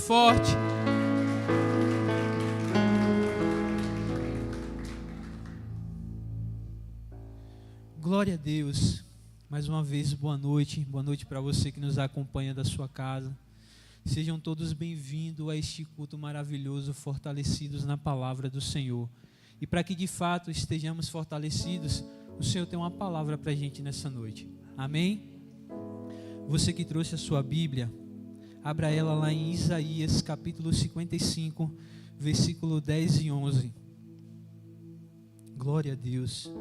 forte. Glória a Deus. Mais uma vez, boa noite para você que nos acompanha da sua casa. Sejam todos bem-vindos a este culto maravilhoso, fortalecidos na palavra do Senhor. E para que de fato estejamos fortalecidos, o Senhor tem uma palavra para a gente nessa noite. Amém? Você que trouxe a sua Bíblia, abra ela lá em Isaías capítulo 55, versículo 10 e 11. Glória a Deus.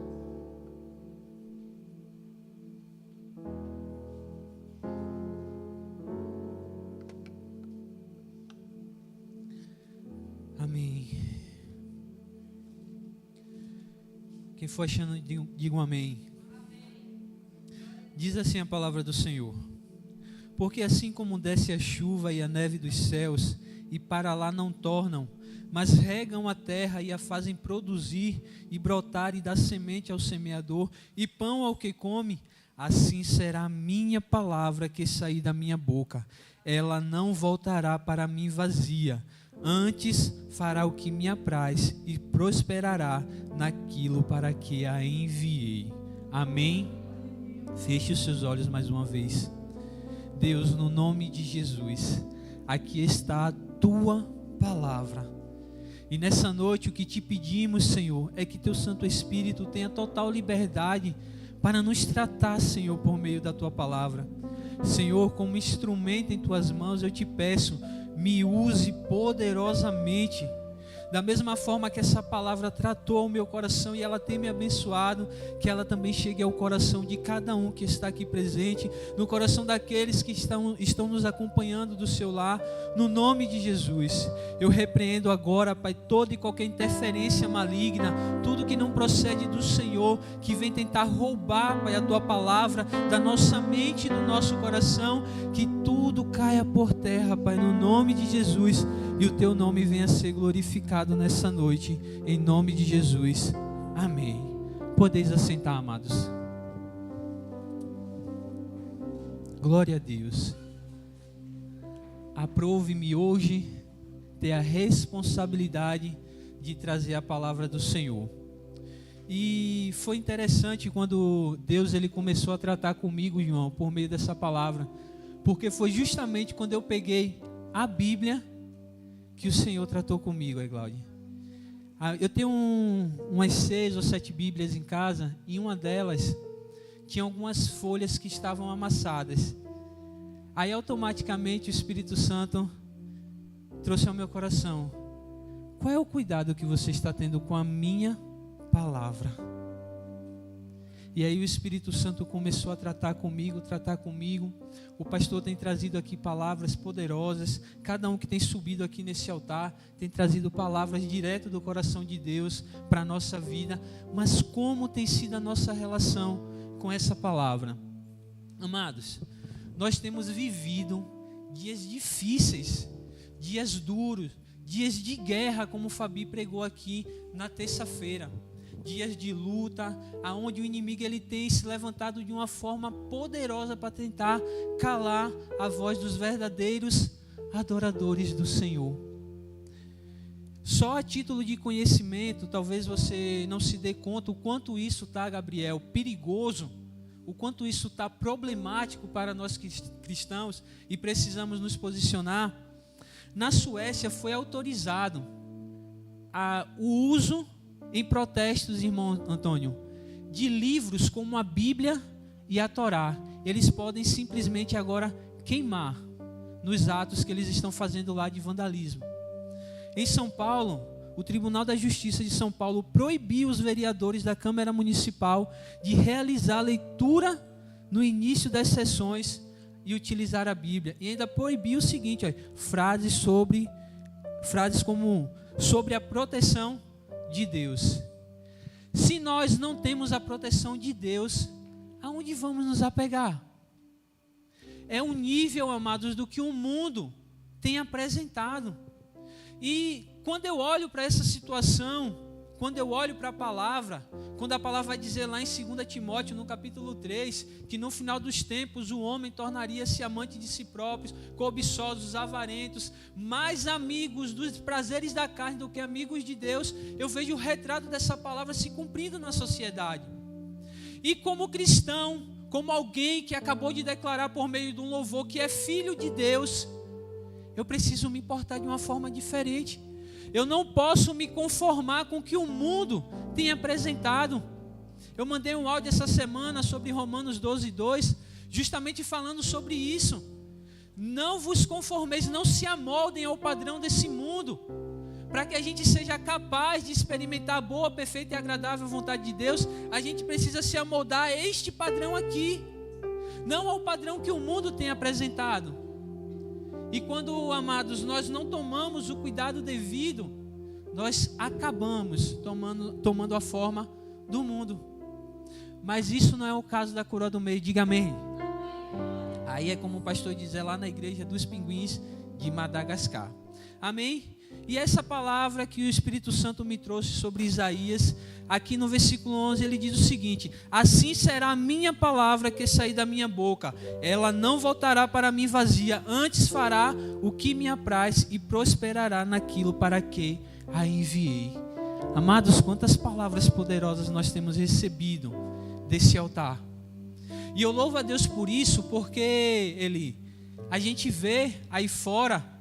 Amém. Quem for achando, diga um amém. Diz assim a palavra do Senhor: porque assim como desce a chuva e a neve dos céus, e para lá não tornam, mas regam a terra e a fazem produzir e brotar e dar semente ao semeador e pão ao que come, assim será a minha palavra que sair da minha boca. Ela não voltará para mim vazia, antes fará o que me apraz e prosperará naquilo para que a enviei. Amém? Feche os seus olhos mais uma vez. Deus, no nome de Jesus, aqui está a tua palavra. E nessa noite o que te pedimos, Senhor, é que teu Santo Espírito tenha total liberdade para nos tratar, Senhor, por meio da tua palavra. Senhor, como instrumento em tuas mãos, eu te peço, me use poderosamente. Da mesma forma que essa palavra tratou o meu coração e ela tem me abençoado, que ela também chegue ao coração de cada um que está aqui presente, no coração daqueles que estão nos acompanhando do seu lar, no nome de Jesus. Eu repreendo agora, Pai, toda e qualquer interferência maligna, tudo que não procede do Senhor, que vem tentar roubar, Pai, a tua palavra da nossa mente e do nosso coração, que tudo caia por terra, Pai, no nome de Jesus, e o teu nome venha a ser glorificado nessa noite, em nome de Jesus. Amém. Podeis assentar, amados. Glória a Deus. Aprove-me hoje ter a responsabilidade de trazer a palavra do Senhor. E foi interessante quando Deus ele começou a tratar comigo, irmão, por meio dessa palavra, porque foi justamente quando eu peguei a Bíblia que o Senhor tratou comigo, Cláudia. Eu tenho umas 6 ou 7 Bíblias em casa, e uma delas tinha algumas folhas que estavam amassadas. Aí automaticamente o Espírito Santo trouxe ao meu coração: qual é o cuidado que você está tendo com a minha palavra? E aí o Espírito Santo começou a tratar comigo. O pastor tem trazido aqui palavras poderosas. Cada um que tem subido aqui nesse altar tem trazido palavras direto do coração de Deus para a nossa vida. Mas como tem sido a nossa relação com essa palavra? Amados, nós temos vivido dias difíceis, dias duros, dias de guerra, como o Fabi pregou aqui na terça-feira. Dias de luta, aonde o inimigo ele tem se levantado de uma forma poderosa para tentar calar a voz dos verdadeiros adoradores do Senhor. Só a título de conhecimento, talvez você não se dê conta o quanto isso está, Gabriel, perigoso, o quanto isso está problemático para nós cristãos e precisamos nos posicionar. Na Suécia foi autorizado o uso em protestos, irmão Antônio, de livros como a Bíblia e a Torá. Eles podem simplesmente agora queimar nos atos que eles estão fazendo lá de vandalismo. Em São Paulo, o Tribunal da Justiça de São Paulo proibiu os vereadores da Câmara Municipal de realizar leitura no início das sessões e utilizar a Bíblia. E ainda proibiu o seguinte, frases como sobre a proteção de Deus. Se nós não temos a proteção de Deus, aonde vamos nos apegar? É um nível, amados, do que o mundo tem apresentado. E quando eu olho para essa situação, quando eu olho para a palavra, Quando a palavra vai dizer lá em 2 Timóteo, no capítulo 3, que no final dos tempos o homem tornaria-se amante de si próprios, cobiçosos, avarentos, mais amigos dos prazeres da carne do que amigos de Deus, eu vejo o retrato dessa palavra se cumprindo na sociedade. E como cristão, como alguém que acabou de declarar por meio de um louvor que é filho de Deus, eu preciso me portar de uma forma diferente. Eu não posso me conformar com o que o mundo tem apresentado. Eu mandei um áudio essa semana sobre Romanos 12:2, justamente falando sobre isso. Não vos conformeis, não se amoldem ao padrão desse mundo, para que a gente seja capaz de experimentar a boa, perfeita e agradável vontade de Deus. A gente precisa se amoldar a este padrão aqui, não ao padrão que o mundo tem apresentado. E quando, amados, nós não tomamos o cuidado devido, nós acabamos tomando a forma do mundo. Mas isso não é o caso da Coroa do Meio, diga amém. Aí é como o pastor diz, é lá na igreja dos Pinguins de Madagascar. Amém? E essa palavra que o Espírito Santo me trouxe sobre Isaías, aqui no versículo 11, ele diz o seguinte: assim será a minha palavra que sair da minha boca, ela não voltará para mim vazia, antes fará o que me apraz e prosperará naquilo para que a enviei. Amados, quantas palavras poderosas nós temos recebido desse altar. E eu louvo a Deus por isso, porque a gente vê aí fora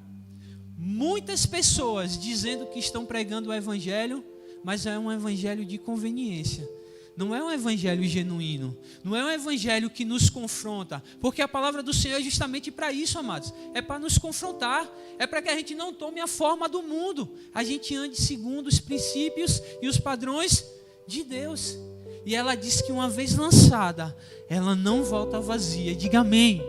muitas pessoas dizendo que estão pregando o evangelho, mas é um evangelho de conveniência. Não é um evangelho genuíno. Não é um evangelho que nos confronta. Porque a palavra do Senhor é justamente para isso, amados. É para nos confrontar. É para que a gente não tome a forma do mundo. A gente ande segundo os princípios e os padrões de Deus. E ela diz que uma vez lançada, ela não volta vazia. Diga amém.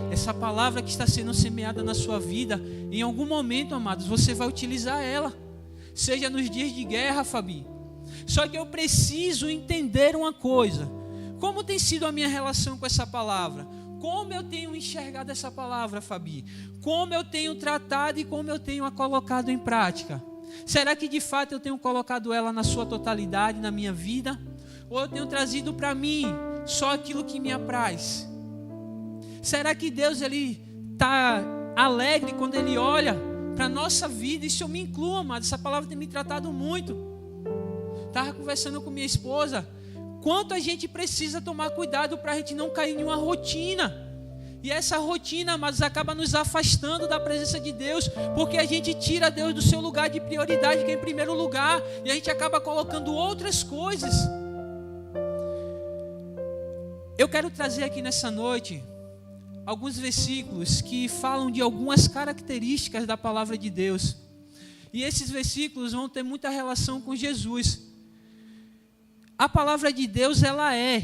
Essa palavra que está sendo semeada na sua vida, em algum momento, amados, você vai utilizar ela. Seja nos dias de guerra, Fabi. Só que eu preciso entender uma coisa. Como tem sido a minha relação com essa palavra? Como eu tenho enxergado essa palavra, Fabi? Como eu tenho tratado e como eu tenho a colocado em prática? Será que de fato eu tenho colocado ela na sua totalidade, na minha vida? Ou eu tenho trazido para mim só aquilo que me apraz? Será que Deus está alegre quando Ele olha para a nossa vida? Isso eu me incluo, amado. Essa palavra tem me tratado muito. Estava conversando com minha esposa. Quanto a gente precisa tomar cuidado para a gente não cair em uma rotina. E essa rotina, amados, acaba nos afastando da presença de Deus. Porque a gente tira Deus do seu lugar de prioridade, que é em primeiro lugar. E a gente acaba colocando outras coisas. Eu quero trazer aqui nessa noite alguns versículos que falam de algumas características da palavra de Deus. E esses versículos vão ter muita relação com Jesus. A palavra de Deus, ela é,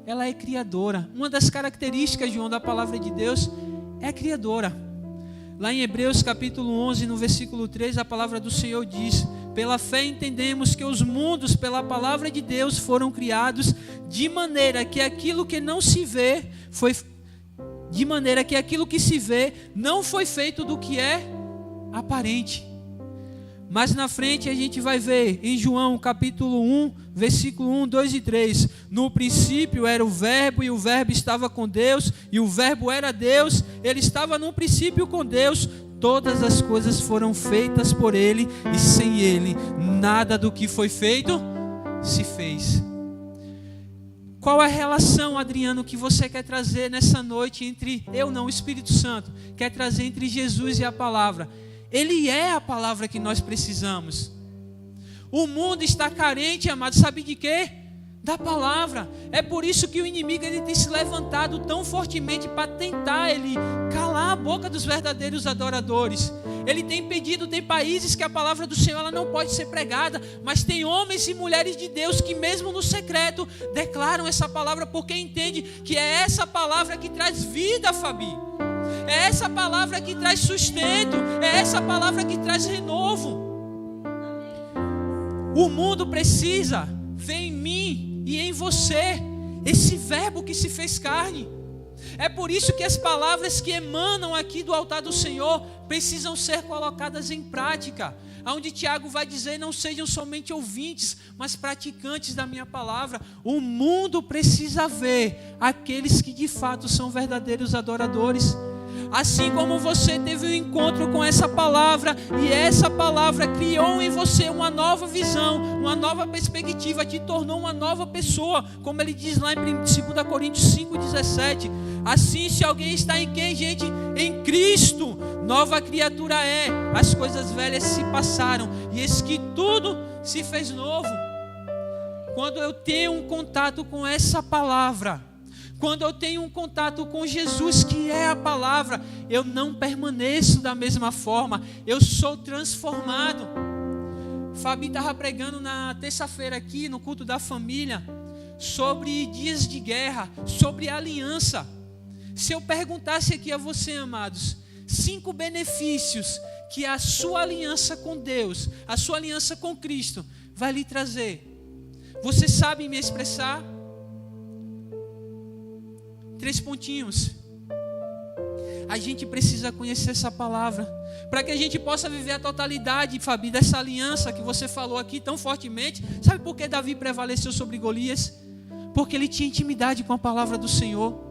ela é criadora. Uma das características, João, da palavra de Deus é criadora. Lá em Hebreus capítulo 11, no versículo 3, a palavra do Senhor diz: pela fé entendemos que os mundos pela palavra de Deus foram criados de maneira que aquilo que não se vê se vê não foi feito do que é aparente. Mas na frente a gente vai ver em João capítulo 1, versículo 1, 2 e 3. No princípio era o verbo, e o verbo estava com Deus, e o verbo era Deus. Ele estava no princípio com Deus. Todas as coisas foram feitas por Ele, e sem Ele nada do que foi feito se fez. Qual é a relação, Adriano, que você quer trazer nessa noite entre o Espírito Santo, quer trazer entre Jesus e a palavra? Ele é a palavra que nós precisamos. O mundo está carente, amado, sabe de quê? Da palavra. É por isso que o inimigo tem se levantado tão fortemente para tentar calar a boca dos verdadeiros adoradores. Ele tem impedido, tem países que a palavra do Senhor ela não pode ser pregada, mas tem homens e mulheres de Deus que mesmo no secreto declaram essa palavra, porque entende que é essa palavra que traz vida, Fabi. É essa palavra que traz sustento, é essa palavra que traz renovo. O mundo precisa ver em mim e em você esse verbo que se fez carne. É por isso que as palavras que emanam aqui do altar do Senhor precisam ser colocadas em prática. Onde Tiago vai dizer: não sejam somente ouvintes, mas praticantes da minha palavra. O mundo precisa ver aqueles que de fato são verdadeiros adoradores. Assim como você teve um encontro com essa palavra, e essa palavra criou em você uma nova visão, uma nova perspectiva, te tornou uma nova pessoa, como ele diz lá em 2 Coríntios 5,17. Assim, se alguém está em quem, gente? Em Cristo, nova criatura é. As coisas velhas se passaram, e eis que tudo se fez novo. Quando eu tenho um contato com essa palavra, quando eu tenho um contato com Jesus, que é a palavra, eu não permaneço da mesma forma, eu sou transformado. Fabi estava pregando na terça-feira aqui, no culto da família, sobre dias de guerra, sobre aliança. Se eu perguntasse aqui a você, amados, 5 benefícios que a sua aliança com Deus, a sua aliança com Cristo vai lhe trazer, você sabe me expressar? 3 pontinhos. A gente precisa conhecer essa palavra, para que a gente possa viver a totalidade, Fabi, dessa aliança que você falou aqui tão fortemente. Sabe por que Davi prevaleceu sobre Golias? Porque ele tinha intimidade com a palavra do Senhor.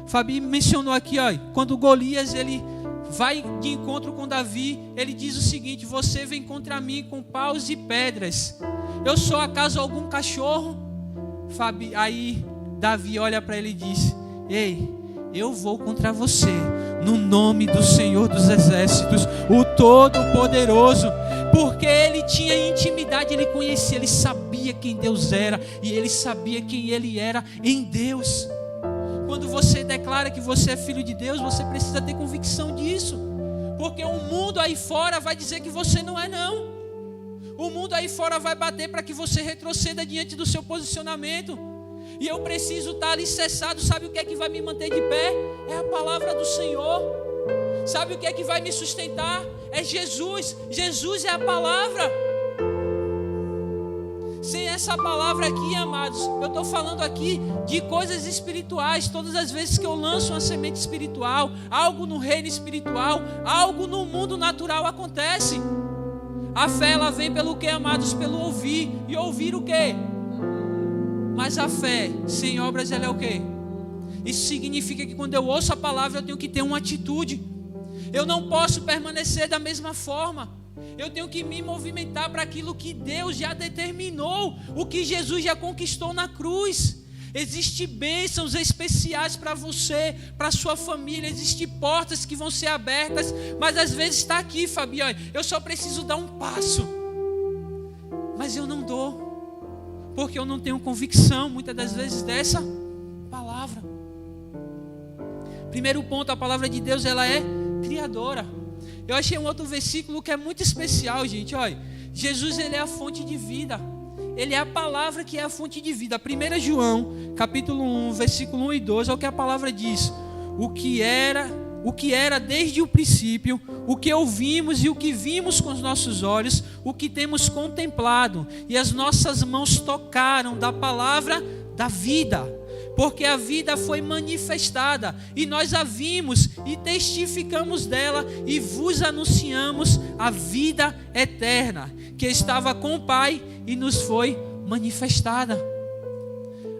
Fabi mencionou aqui, ó, quando Golias ele vai de encontro com Davi, ele diz o seguinte: você vem contra mim com paus e pedras, eu sou acaso algum cachorro? Fabi, aí Davi olha para ele e diz: ei, eu vou contra você no nome do Senhor dos Exércitos, o Todo-Poderoso. Porque ele tinha intimidade, ele conhecia, ele sabia quem Deus era, e ele sabia quem ele era em Deus. Quando você declara que você é filho de Deus, você precisa ter convicção disso, porque o mundo aí fora vai dizer que você não é, não. O mundo aí fora vai bater para que você retroceda diante do seu posicionamento. E eu preciso estar alicerçado. Sabe o que é que vai me manter de pé? É a palavra do Senhor. Sabe o que é que vai me sustentar? É Jesus. Jesus é a palavra. Sem essa palavra aqui, amados, eu estou falando aqui de coisas espirituais. Todas as vezes que eu lanço uma semente espiritual, algo no reino espiritual, algo no mundo natural acontece. A fé, ela vem pelo quê, amados? Pelo ouvir. E ouvir o quê? Mas a fé sem obras, ela é o quê? Isso significa que quando eu ouço a palavra, eu tenho que ter uma atitude. Eu não posso permanecer da mesma forma. Eu tenho que me movimentar para aquilo que Deus já determinou, o que Jesus já conquistou na cruz. Existem bênçãos especiais para você, para a sua família. Existem portas que vão ser abertas, mas às vezes está aqui, Fabi, eu só preciso dar um passo, mas eu não dou, porque eu não tenho convicção, muitas das vezes, dessa palavra. Primeiro ponto, a palavra de Deus, ela é criadora. Eu achei um outro versículo que é muito especial, gente. Olha, Jesus, ele é a fonte de vida. Ele é a palavra que é a fonte de vida. 1 João, capítulo 1, versículo 1 e 2, é o que a palavra diz. O que era desde o princípio, o que ouvimos e o que vimos com os nossos olhos, o que temos contemplado, e as nossas mãos tocaram da palavra da vida. Porque a vida foi manifestada, e nós a vimos e testificamos dela, e vos anunciamos a vida eterna, que estava com o Pai e nos foi manifestada.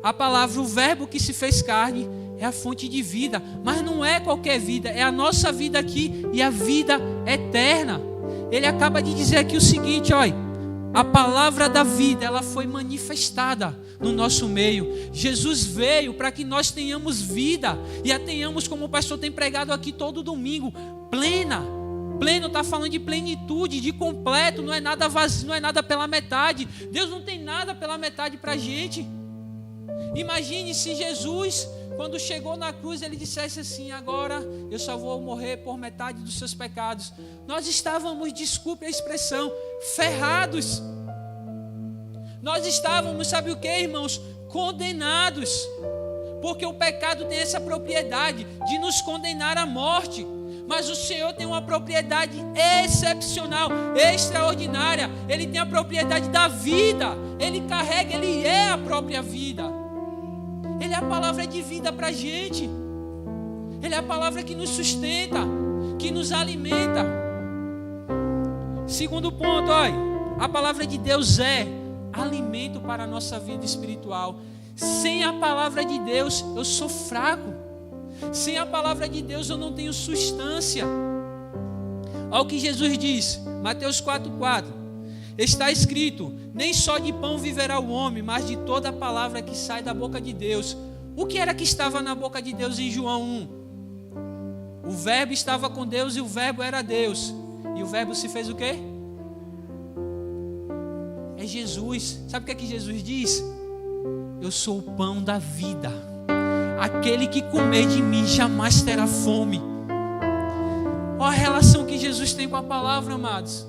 A palavra, o verbo que se fez carne, é a fonte de vida, mas não é qualquer vida, é a nossa vida aqui e a vida eterna. Ele acaba de dizer aqui o seguinte, olha, a palavra da vida, ela foi manifestada no nosso meio. Jesus veio para que nós tenhamos vida, e a tenhamos, como o pastor tem pregado aqui todo domingo, plena. Pleno está falando de plenitude, de completo, não é nada vazio, não é nada pela metade. Deus não tem nada pela metade para a gente. Imagine se Jesus, quando chegou na cruz, ele dissesse assim: agora eu só vou morrer por metade dos seus pecados. Nós estávamos, desculpe a expressão, ferrados. Nós estávamos, sabe o que, irmãos? Condenados. Porque o pecado tem essa propriedade de nos condenar à morte. Mas o Senhor tem uma propriedade excepcional, extraordinária. Ele tem a propriedade da vida. Ele carrega, Ele é a própria vida. Ele é a palavra de vida para a gente. Ele é a palavra que nos sustenta, que nos alimenta. Segundo ponto, olha, a palavra de Deus é alimento para a nossa vida espiritual. Sem a palavra de Deus, eu sou fraco. Sem a palavra de Deus, eu não tenho substância. Olha o que Jesus diz, Mateus 4,4. Está escrito: nem só de pão viverá o homem, mas de toda a palavra que sai da boca de Deus. O que era que estava na boca de Deus em João 1? O verbo estava com Deus e o verbo era Deus. E o verbo se fez o quê? É Jesus. Sabe o que Jesus diz? Eu sou o pão da vida. Aquele que comer de mim jamais terá fome. Olha a relação que Jesus tem com a palavra, amados.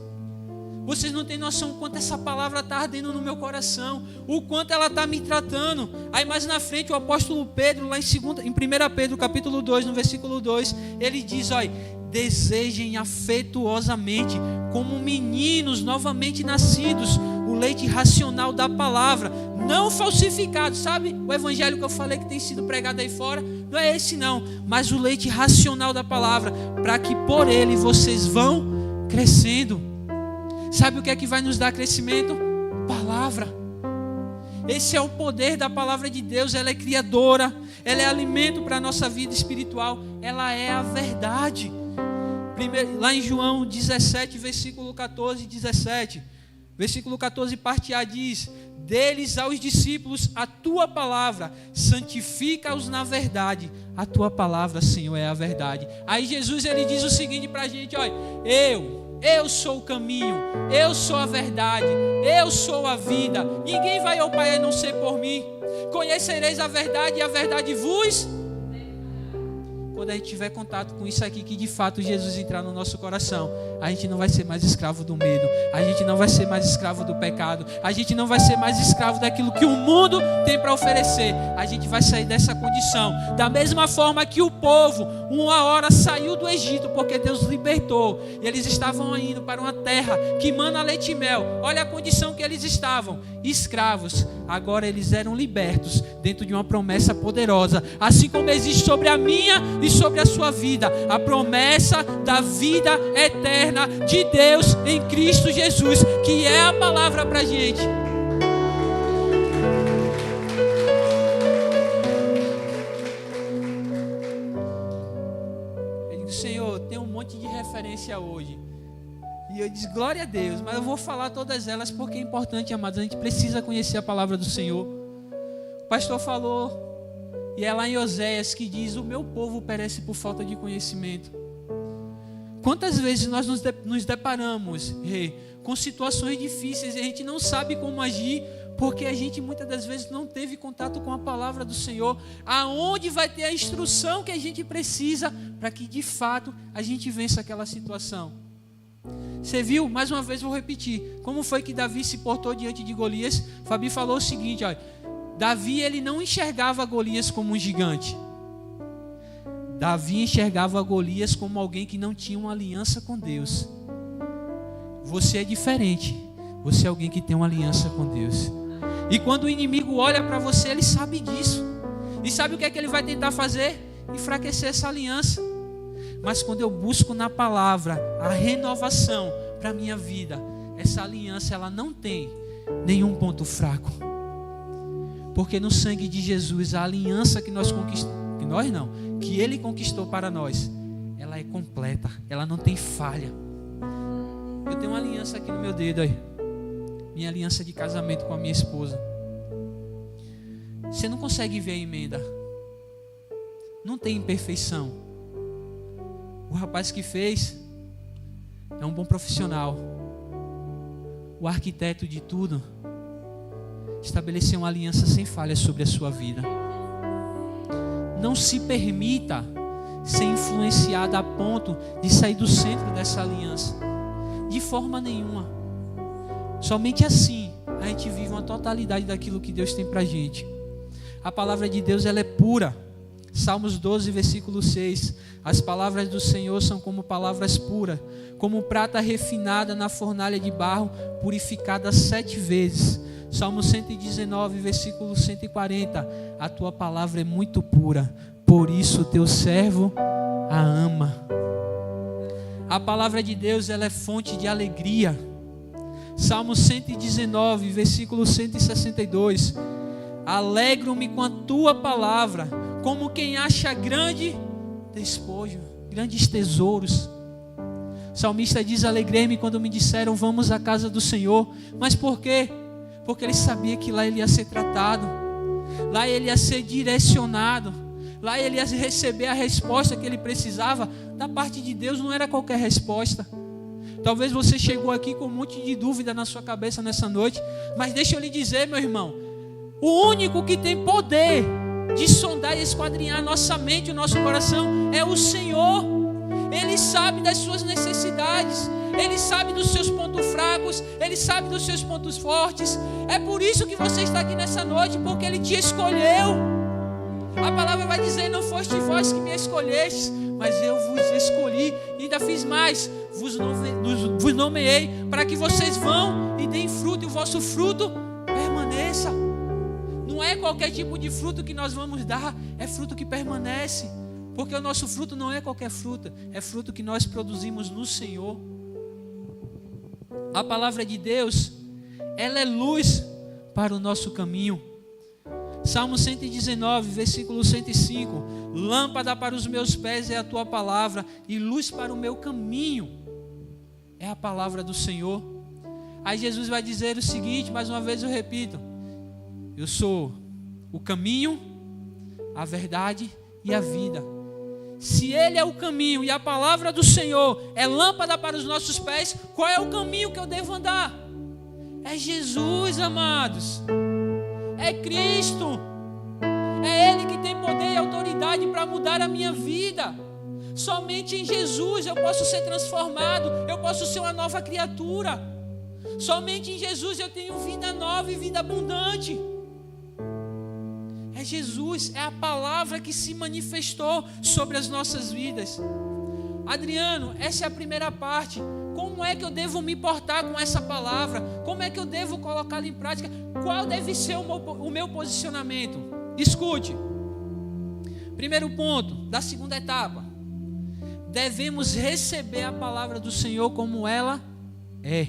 Vocês não têm noção o quanto essa palavra está ardendo no meu coração, o quanto ela está me tratando. Aí mais na frente o apóstolo Pedro, lá em 1 Pedro capítulo 2, no versículo 2, ele diz, olha, desejem afetuosamente, como meninos novamente nascidos, o leite racional da palavra, não falsificado. Sabe o evangelho que eu falei que tem sido pregado aí fora? Não é esse não, mas o leite racional da palavra, para que por ele vocês vão crescendo. Sabe o que é que vai nos dar crescimento? Palavra. Esse é o poder da palavra de Deus. Ela é criadora, ela é alimento para a nossa vida espiritual, ela é a verdade. Lá em João 17, versículo 14 e 17, versículo 14, parte A diz: deles aos discípulos a tua palavra, santifica-os na verdade, a tua palavra, Senhor, é a verdade. Aí Jesus, ele diz o seguinte para a gente, olha, eu sou o caminho, eu sou a verdade, eu sou a vida, ninguém vai ao Pai a não ser por mim. Conhecereis a verdade e a verdade vos... Quando a gente tiver contato com isso aqui, que de fato Jesus entrar no nosso coração, a gente não vai ser mais escravo do medo, a gente não vai ser mais escravo do pecado, a gente não vai ser mais escravo daquilo que o mundo tem para oferecer. A gente vai sair dessa condição, da mesma forma que o povo uma hora saiu do Egito, porque Deus libertou, e eles estavam indo para uma terra que mana leite e mel. Olha a condição que eles estavam, escravos. Agora eles eram libertos dentro de uma promessa poderosa, assim como existe sobre a minha e sobre a sua vida a promessa da vida eterna de Deus em Cristo Jesus, que é a palavra para a gente. Eu digo, Senhor, tem um monte de referência hoje, e eu disse, glória a Deus, mas eu vou falar todas elas porque é importante, amados. A gente precisa conhecer a palavra do Senhor. O pastor falou, e é lá em Oséias que diz: o meu povo perece por falta de conhecimento. Quantas vezes nós nos deparamos com situações difíceis e a gente não sabe como agir, porque a gente muitas das vezes não teve contato com a palavra do Senhor, aonde vai ter a instrução que a gente precisa para que de fato a gente vença aquela situação. Você viu? Mais uma vez vou repetir. Como foi que Davi se portou diante de Golias? Fabi falou o seguinte, olha, Davi, ele não enxergava Golias como um gigante. Davi enxergava Golias como alguém que não tinha uma aliança com Deus. Você é diferente. Você é alguém que tem uma aliança com Deus. E quando o inimigo olha para você, ele sabe disso. E sabe o que é que ele vai tentar fazer? Enfraquecer essa aliança. Mas quando eu busco na palavra a renovação para a minha vida, essa aliança ela não tem nenhum ponto fraco. Porque no sangue de Jesus, a aliança que nós conquistamos, que Ele conquistou para nós, ela é completa, ela não tem falha. Eu tenho uma aliança aqui no meu dedo, aí, minha aliança de casamento com a minha esposa. Você não consegue ver a emenda, não tem imperfeição. O rapaz que fez é um bom profissional. O arquiteto de tudo estabeleceu uma aliança sem falha sobre a sua vida. Não se permita ser influenciado a ponto de sair do centro dessa aliança. De forma nenhuma. Somente assim a gente vive uma totalidade daquilo que Deus tem pra gente. A palavra de Deus, ela é pura. Salmos 12, versículo 6. As palavras do Senhor são como palavras puras, como prata refinada na fornalha de barro, purificada 7 vezes. Salmo 119, versículo 140. A tua palavra é muito pura, por isso o teu servo a ama. A palavra de Deus, ela é fonte de alegria. Salmo 119, versículo 162. Alegro-me com a tua palavra, como quem acha grande despojo, grandes tesouros. O salmista diz: alegrei-me quando me disseram, vamos à casa do Senhor. Mas por quê? Porque ele sabia que lá ele ia ser tratado, lá ele ia ser direcionado, lá ele ia receber a resposta que ele precisava. Da parte de Deus não era qualquer resposta. Talvez você chegou aqui com um monte de dúvida na sua cabeça nessa noite, mas deixa eu lhe dizer, meu irmão, o único que tem poder de sondar e esquadrinhar a nossa mente, o nosso coração, é o Senhor. Ele sabe das suas necessidades, Ele sabe dos seus pontos fracos, Ele sabe dos seus pontos fortes. É por isso que você está aqui nessa noite, porque Ele te escolheu. A palavra vai dizer: não foste vós que me escolhestes, mas eu vos escolhi, e ainda fiz mais, vos nomeei para que vocês vão e deem fruto, e o vosso fruto permaneça. Não é qualquer tipo de fruto que nós vamos dar, é fruto que permanece, porque o nosso fruto não é qualquer fruto, é fruto que nós produzimos no Senhor. A palavra de Deus, ela é luz para o nosso caminho. Salmo 119, versículo 105. Lâmpada para os meus pés é a tua palavra, e luz para o meu caminho é a palavra do Senhor. Aí Jesus vai dizer o seguinte, mais uma vez eu repito: eu sou o caminho, a verdade e a vida. Se Ele é o caminho e a palavra do Senhor é lâmpada para os nossos pés, qual é o caminho que eu devo andar? É Jesus, amados. É Cristo. É Ele que tem poder e autoridade para mudar a minha vida. Somente em Jesus eu posso ser transformado, eu posso ser uma nova criatura. Somente em Jesus eu tenho vida nova e vida abundante. É Jesus, é a palavra que se manifestou sobre as nossas vidas. Adriano, essa é a primeira parte. Como é que eu devo me portar com essa palavra? Como é que eu devo colocá-la em prática? Qual deve ser o meu posicionamento? Escute. Primeiro ponto da segunda etapa: devemos receber a palavra do Senhor como ela é.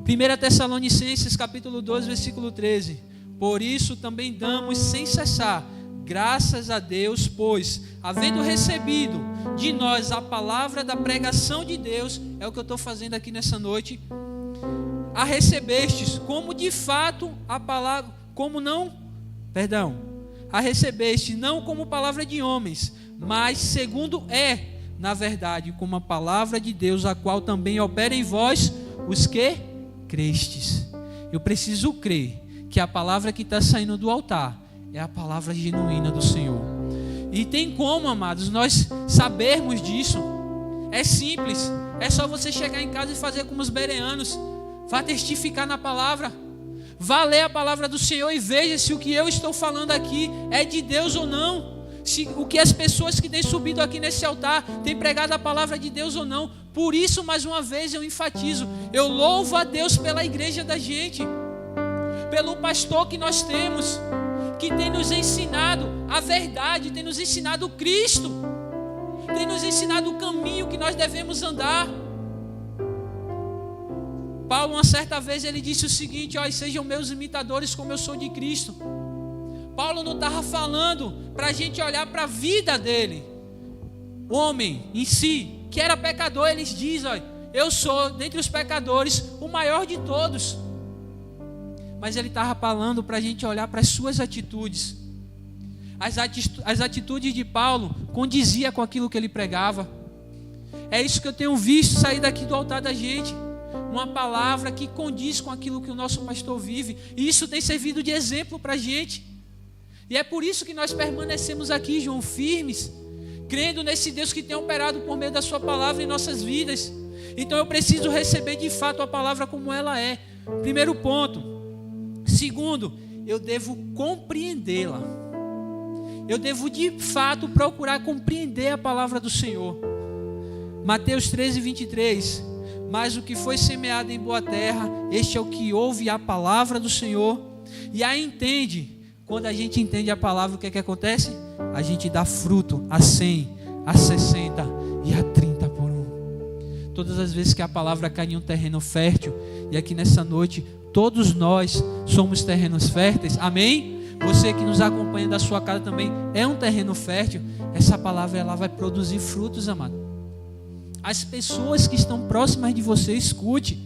1 Tessalonicenses capítulo 2, versículo 13. Por isso também damos sem cessar graças a Deus, pois, havendo recebido de nós a palavra da pregação de Deus, é o que eu estou fazendo aqui nessa noite, a recebestes, como de fato a palavra, a recebeste não como palavra de homens, mas segundo na verdade, como a palavra de Deus, a qual também opera em vós os que crestes. Eu preciso crer que a palavra que está saindo do altar é a palavra genuína do Senhor. E tem como, amados, nós sabermos disso. É simples, é só você chegar em casa e fazer como os bereanos. Vá testificar na palavra, vá ler a palavra do Senhor e veja se o que eu estou falando aqui é de Deus ou não. Se o que as pessoas que têm subido aqui nesse altar têm pregado a palavra de Deus ou não. Por isso, mais uma vez, eu enfatizo, eu louvo a Deus pela igreja da gente, pelo pastor que nós temos, que tem nos ensinado a verdade, tem nos ensinado Cristo, tem nos ensinado o caminho que nós devemos andar. Paulo, uma certa vez, ele disse o seguinte: sejam meus imitadores como eu sou de Cristo. Paulo não estava falando para a gente olhar para a vida dele, o homem em si, que era pecador. Ele diz: eu sou, dentre os pecadores, o maior de todos. Mas ele estava falando para a gente olhar para as suas atitudes. As atitudes de Paulo condiziam com aquilo que ele pregava. É isso que eu tenho visto sair daqui do altar da gente. Uma palavra que condiz com aquilo que o nosso pastor vive. E isso tem servido de exemplo para a gente. E é por isso que nós permanecemos aqui, João, firmes, crendo nesse Deus que tem operado por meio da sua palavra em nossas vidas. Então eu preciso receber de fato a palavra como ela é. Primeiro ponto. Segundo, eu devo compreendê-la. Eu devo de fato procurar compreender a palavra do Senhor. Mateus 13, 23. Mas o que foi semeado em boa terra, este é o que ouve a palavra do Senhor e a entende. Quando a gente entende a palavra, o que é que acontece? a gente dá fruto a 100, a 60 e a 30 por um. Todas as vezes que a palavra cai em um terreno fértil, e aqui nessa noite, todos nós somos terrenos férteis, amém? Você que nos acompanha da sua casa também é um terreno fértil. Essa palavra ela vai produzir frutos, amado. As pessoas que estão próximas de você, escute,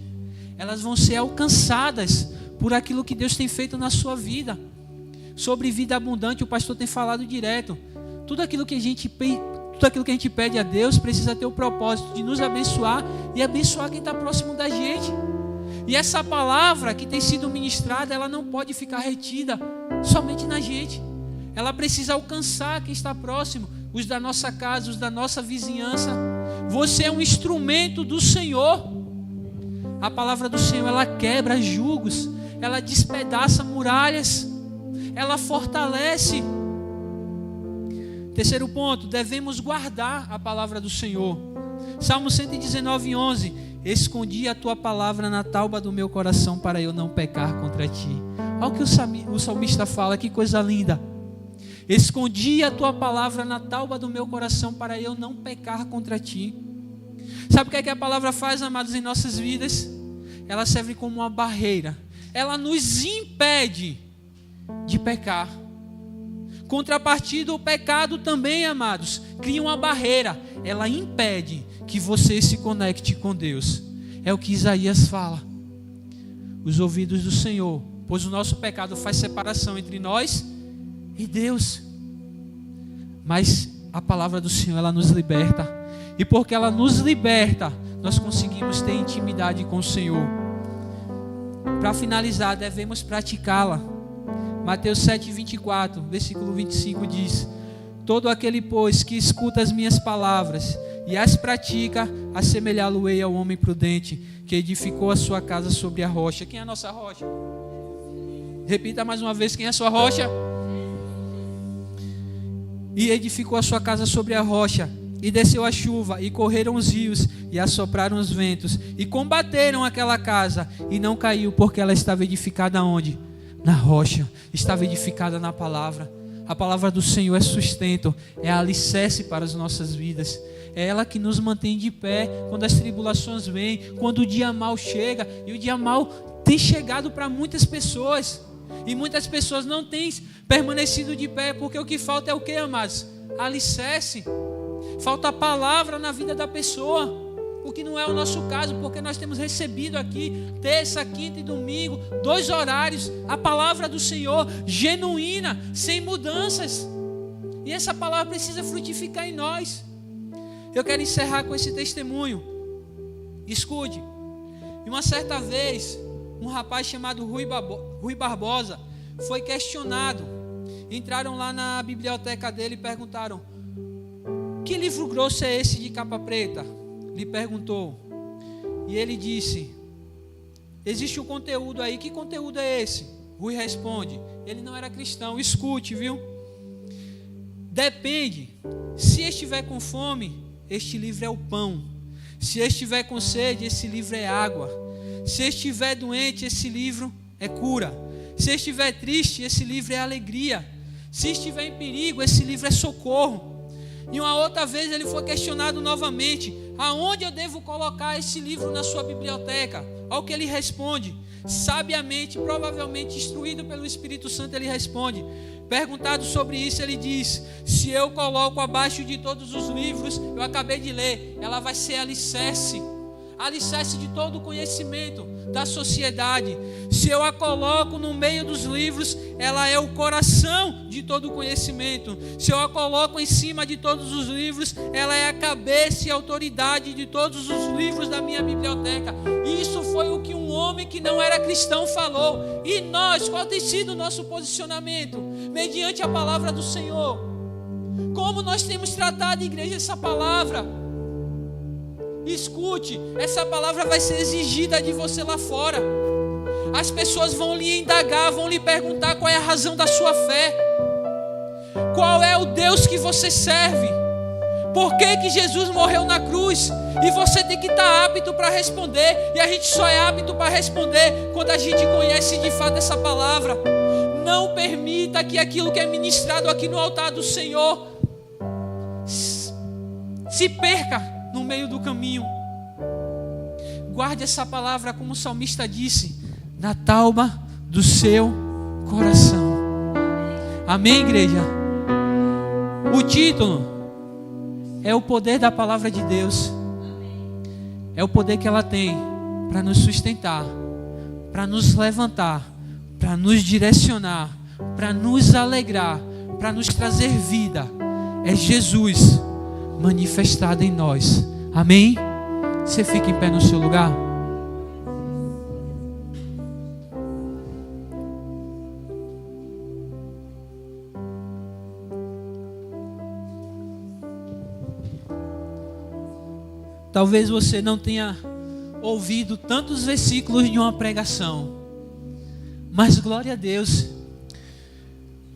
elas vão ser alcançadas por aquilo que Deus tem feito na sua vida. Sobre vida abundante, o pastor tem falado direto. Tudo aquilo que a gente pede a Deus precisa ter o propósito de nos abençoar e abençoar quem está próximo da gente. E essa palavra que tem sido ministrada, ela não pode ficar retida somente na gente. Ela precisa alcançar quem está próximo, os da nossa casa, os da nossa vizinhança. Você é um instrumento do Senhor. A palavra do Senhor, ela quebra julgos, ela despedaça muralhas, ela fortalece. Terceiro ponto, devemos guardar a palavra do Senhor. Salmo 119, 11. Escondi a tua palavra na tauba do meu coração para eu não pecar contra ti. Olha o que o salmista fala, que coisa linda. Escondi a tua palavra na tauba do meu coração para eu não pecar contra ti. Sabe o que é que a palavra faz, amados, em nossas vidas? Ela serve como uma barreira. Ela nos impede de pecar. Contrapartida, o pecado também, amados, cria uma barreira. Ela impede que você se conecte com Deus. É o que Isaías fala. Os ouvidos do Senhor, pois o nosso pecado faz separação entre nós e Deus. Mas a palavra do Senhor, ela nos liberta. E porque ela nos liberta, nós conseguimos ter intimidade com o Senhor. Para finalizar, devemos praticá-la. Mateus 7, 24, versículo 25 diz: todo aquele, pois, que escuta as minhas palavras e as pratica, assemelhá-lo-ei ao homem prudente, que edificou a sua casa sobre a rocha. Quem é a nossa rocha? Repita mais uma vez, quem é a sua rocha? E edificou a sua casa sobre a rocha, e desceu a chuva, e correram os rios, e assopraram os ventos, e combateram aquela casa, e não caiu, porque ela estava edificada onde? Na rocha, estava edificada na palavra. A palavra do Senhor é sustento, é alicerce para as nossas vidas. É ela que nos mantém de pé quando as tribulações vêm, quando o dia mau chega. E o dia mau tem chegado para muitas pessoas. E muitas pessoas não têm permanecido de pé, porque o que falta é o que, amados? Alicerce. Falta a palavra na vida da pessoa. O que não é o nosso caso, porque nós temos recebido aqui, terça, quinta e domingo, 2 horários, a palavra do Senhor, genuína, sem mudanças. E essa palavra precisa frutificar em nós. Eu quero encerrar com esse testemunho. Escute. E uma certa vez, um rapaz chamado Rui Barbosa foi questionado. Entraram lá na biblioteca dele e perguntaram: que livro grosso é esse de capa preta? Lhe perguntou. E ele disse: existe um conteúdo aí. Que conteúdo é esse? Rui responde. Ele não era cristão. Escute, viu? Depende. Se estiver com fome, este livro é o pão. Se estiver com sede, esse livro é água. Se estiver doente, esse livro é cura. Se estiver triste, esse livro é alegria. Se estiver em perigo, esse livro é socorro. E uma outra vez ele foi questionado novamente: aonde eu devo colocar esse livro na sua biblioteca? Ao que ele responde, sabiamente, provavelmente instruído pelo Espírito Santo, ele responde. Perguntado sobre isso, ele diz: se eu coloco abaixo de todos os livros, eu acabei de ler, ela vai ser alicerce. Alicerce de todo o conhecimento da sociedade. Se eu a coloco no meio dos livros, ela é o coração de todo o conhecimento. Se eu a coloco em cima de todos os livros, ela é a cabeça e autoridade de todos os livros da minha biblioteca. Isso foi o que um homem que não era cristão falou. E nós, qual tem sido o nosso posicionamento mediante a palavra do Senhor? Como nós temos tratado, igreja, essa palavra? Escute, essa palavra vai ser exigida de você lá fora. As pessoas vão lhe indagar, vão lhe perguntar qual é a razão da sua fé. Qual é o Deus que você serve? Por que Jesus morreu na cruz? E você tem que estar apto para responder. E a gente só é apto para responder quando a gente conhece de fato essa palavra. não permita que aquilo que é ministrado aqui no altar do Senhor se perca no meio do caminho. Guarde essa palavra, como o salmista disse, na tauba do seu coração. Amém, igreja? O título é o poder da palavra de Deus. É o poder que ela tem para nos sustentar, para nos levantar, para nos direcionar, para nos alegrar, para nos trazer vida. É Jesus manifestado em nós. Amém? Você fica em pé no seu lugar? Talvez você não tenha ouvido tantos versículos de uma pregação, mas glória a Deus.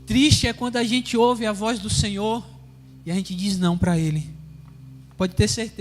Triste é quando a gente ouve a voz do Senhor e a gente diz não para Ele. Pode ter certeza.